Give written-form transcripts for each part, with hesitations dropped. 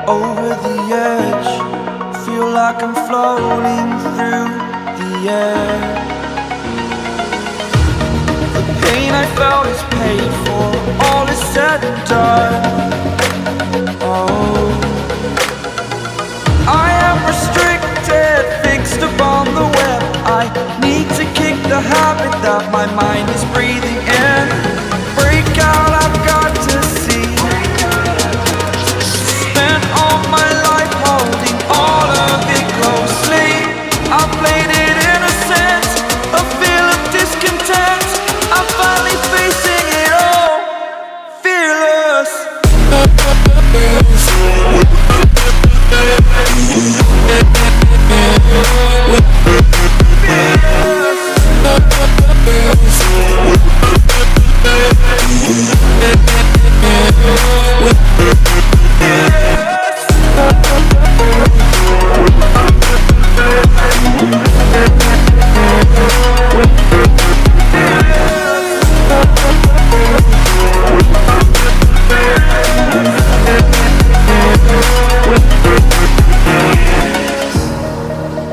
Over the edge, feel like I'm floating through the air. The pain I felt is paid for, all is said and done. Oh, I am restricted, fixed upon the web. I need to kick the habit that my mind is breathing in. Break out, I've got to see. Spent all my life holding all of it closely. I played it innocent, a feel of discontent. I'm finally facing it all, fearless.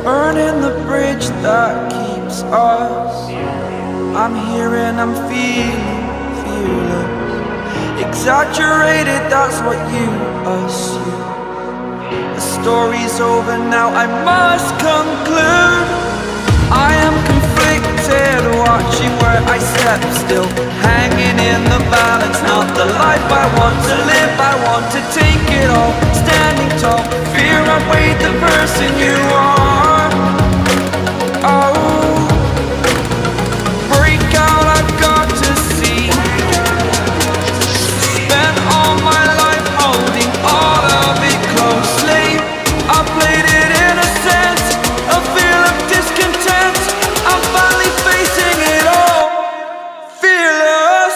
Burning the bridge that keeps us. I'm here and I'm feeling fearless. Exaggerated, that's what you assume. The story's over now, I must conclude. I am conflicted, watching where I step still, hanging in the balance. Not the life I want to live, I want to take it all. Standing tall, fear outweighed the person you are. Oh, break out, I've got to see. Spent all my life holding all of it closely. I played it innocent, a feel of discontent. I'm finally facing it all, fearless.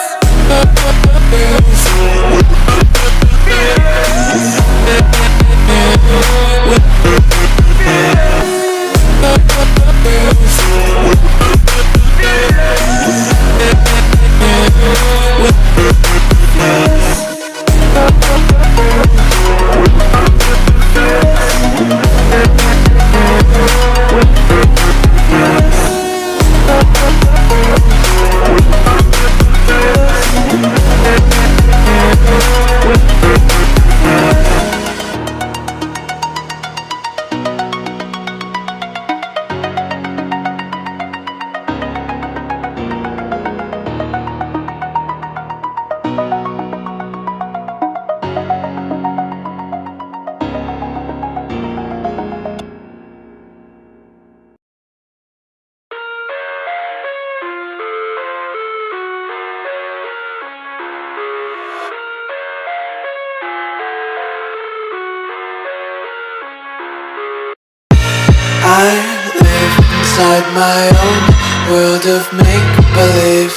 I live inside my own world of make-believe.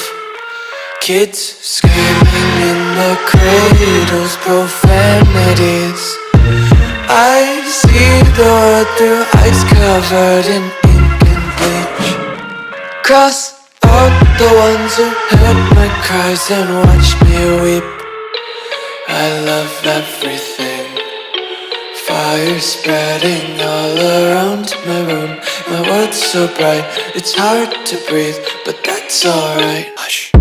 Kids screaming in the cradles, profanities. I see the world through eyes covered in ink and bleach. Cross out the ones who heard my cries and watched me weep. I love everything. Fire spreading all around my room. My world's so bright, it's hard to breathe, but that's alright. Hush.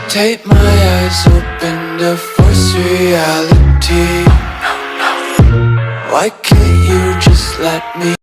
Take my eyes open to force reality. Why can't you just let me